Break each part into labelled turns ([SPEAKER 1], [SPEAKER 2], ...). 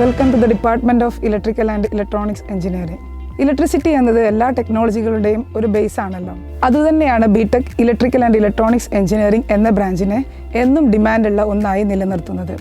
[SPEAKER 1] Welcome to the department of electrical and electronics engineering. Electricity എന്നത് എല്ലാ ടെക്നോളജികളുടെയും ഒരു ബേസ് ആണല്ലോ. അതുതന്നെയാണ് BTech electrical and electronics engineering എന്ന ബ്രാഞ്ചിനെ എന്നും ഡിമാൻഡുള്ള ഒന്നായി നിലനിർത്തുന്നത്.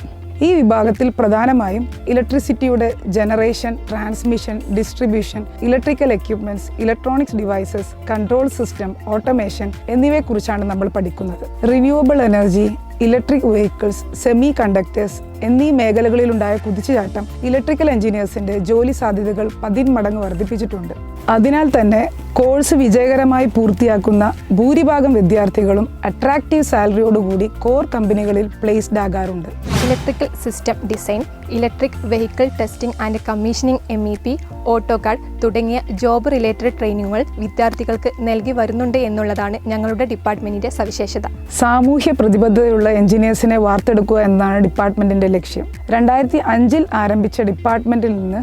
[SPEAKER 1] ഈ വിഭാഗത്തിൽ പ്രധാനമായും ഇലക്ട്രിസിറ്റിയുടെ generation, transmission, distribution, electrical equipments, electronics devices, control system, automation എന്നിവയെക്കുറിച്ചാണ് നമ്മൾ പഠിക്കുന്നത്. Renewable energy, electric vehicles, semiconductors എന്നീ മേഖലകളിലുണ്ടായ കുതിച്ചുചാട്ടം ഇലക്ട്രിക്കൽ എഞ്ചിനീയേഴ്സിന്റെ ജോലി സാധ്യതകൾ 10 മടങ്ങ് വർദ്ധിപ്പിച്ചിട്ടുണ്ട്. അതിനാൽ തന്നെ കോഴ്സ് വിജയകരമായി പൂർത്തിയാക്കുന്ന ഭൂരിഭാഗം വിദ്യാർത്ഥികളും അട്രാക്റ്റീവ് സാലറിയോടുകൂടി കോർ കമ്പനികളിൽ പ്ലേസ്ഡ് ആകാറുണ്ട്.
[SPEAKER 2] Electrical system design, electric vehicle testing and commissioning MEP, AutoCAD തുടങ്ങിയ ജോബ് റിലേറ്റഡ് ട്രെയിനിങ്ങുകൾ വിദ്യാർത്ഥികൾക്ക് നൽകി വരുന്നുണ്ട് എന്നുള്ളതാണ് ഞങ്ങളുടെ ഡിപ്പാർട്ട്മെന്റിന്റെ സവിശേഷത.
[SPEAKER 1] സാമൂഹ്യ പ്രതിബദ്ധതയുള്ള എഞ്ചിനീയേഴ്സിനെ വാർത്തെടുക്കുക എന്നതാണ് ഡിപ്പാർട്ട്മെന്റിന്റെ ലക്ഷ്യം. 2005 ആരംഭിച്ച ഡിപ്പാർട്ട്മെന്റിൽ നിന്ന്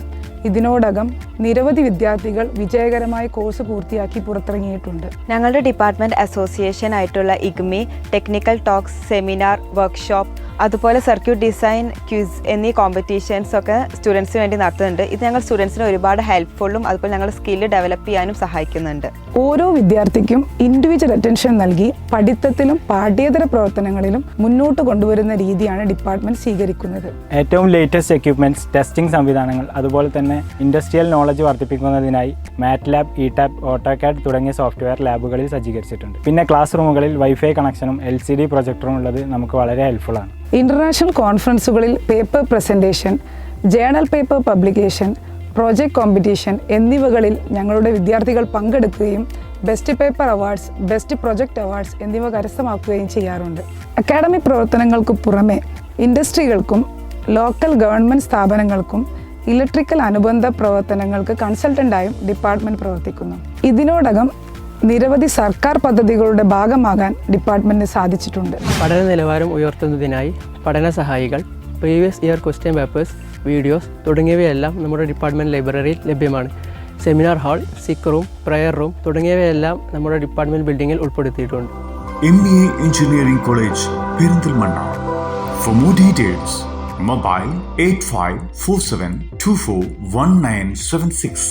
[SPEAKER 1] ഇതിനോടകം നിരവധി വിദ്യാർത്ഥികൾ വിജയകരമായി കോഴ്സ് പൂർത്തിയാക്കി പുറത്തിറങ്ങിയിട്ടുണ്ട്.
[SPEAKER 3] ഞങ്ങളുടെ ഡിപ്പാർട്ട്മെന്റ് അസോസിയേഷൻ ആയിട്ടുള്ള IGMI, technical talks, seminar, workshop, അതുപോലെ സർക്യൂട്ട് ഡിസൈൻ, ക്വിസ് എന്നീ കോമ്പറ്റീഷൻസ് ഒക്കെ സ്റ്റുഡൻസിന് വേണ്ടി നടത്തുന്നുണ്ട്. ഇത് ഞങ്ങൾ സ്റ്റുഡൻസിന് ഒരുപാട് ഹെൽപ്ഫുള്ളും അതുപോലെ ഞങ്ങളുടെ സ്കില്ല് ഡെവലപ്പ് ചെയ്യാനും സഹായിക്കുന്നുണ്ട്.
[SPEAKER 1] ഓരോ വിദ്യാർത്ഥിക്കും ഇൻഡിവിജ്വൽ അറ്റൻഷൻ നൽകി പഠിത്തത്തിലും പാഠ്യേതര പ്രവർത്തനങ്ങളിലും മുന്നോട്ട് കൊണ്ടുവരുന്ന രീതിയാണ് ഡിപ്പാർട്ട്മെന്റ് സ്വീകരിക്കുന്നത്.
[SPEAKER 4] ഏറ്റവും ലേറ്റസ്റ്റ് എക്യുപ്മെന്റ്സ്, ടെസ്റ്റിംഗ് സംവിധാനങ്ങൾ, അതുപോലെ തന്നെ ഇൻഡസ്ട്രിയൽ നോളജ് വർദ്ധിപ്പിക്കുന്നതിനായി MATLAB, ETAP, AutoCAD തുടങ്ങിയ സോഫ്റ്റ്വെയർ ലാബുകളിൽ സജ്ജീകരിച്ചിട്ടുണ്ട്. പിന്നെ ക്ലാസ് റൂമുകളിൽ വൈഫൈ കണക്ഷനും LCD പ്രൊജക്ടറും ഉള്ളത് നമുക്ക് വളരെ ഹെൽപ്ഫുൾ ആണ്.
[SPEAKER 1] ഇന്റർനാഷണൽ കോൺഫറൻസുകളിൽ paper presentation, journal paper publication, project competition എന്നിവകളിൽ ഞങ്ങളുടെ വിദ്യാർത്ഥികൾ പങ്കെടുക്കുകയും best paper awards, best project awards എന്നിവ കരസ്ഥമാക്കുകയും ചെയ്യാറുണ്ട്. അക്കാഡമിക് പ്രവർത്തനങ്ങൾക്ക് പുറമെ ഇൻഡസ്ട്രികൾക്കും ലോക്കൽ ഗവൺമെൻറ് സ്ഥാപനങ്ങൾക്കും ഇലക്ട്രിക്കൽ അനുബന്ധ പ്രവർത്തനങ്ങൾക്ക് കൺസൾട്ടൻ്റായും ഡിപ്പാർട്ട്മെൻറ്റ് പ്രവർത്തിക്കുന്നു. ഇതിനോടകം നിരവധി സർക്കാർ പദ്ധതികളുടെ ഭാഗമാകാൻ ഡിപ്പാർട്ട്മെന്റിന് സാധിച്ചിട്ടുണ്ട്.
[SPEAKER 5] പഠന നിലവാരം ഉയർത്തുന്നതിനായി പഠന സഹായികൾ, previous year question papers, videos തുടങ്ങിയവയെല്ലാം നമ്മുടെ ഡിപ്പാർട്ട്മെൻറ്റ് ലൈബ്രറിയിൽ ലഭ്യമാണ്. Seminar hall, sick room, prayer room തുടങ്ങിയവയെല്ലാം നമ്മുടെ ഡിപ്പാർട്ട്മെൻറ്റ് ബിൽഡിങ്ങിൽ ഉൾപ്പെടുത്തിയിട്ടുണ്ട്.
[SPEAKER 6] MBA Engineering College, Perinthalmanna. For more details, mobile 8547241976.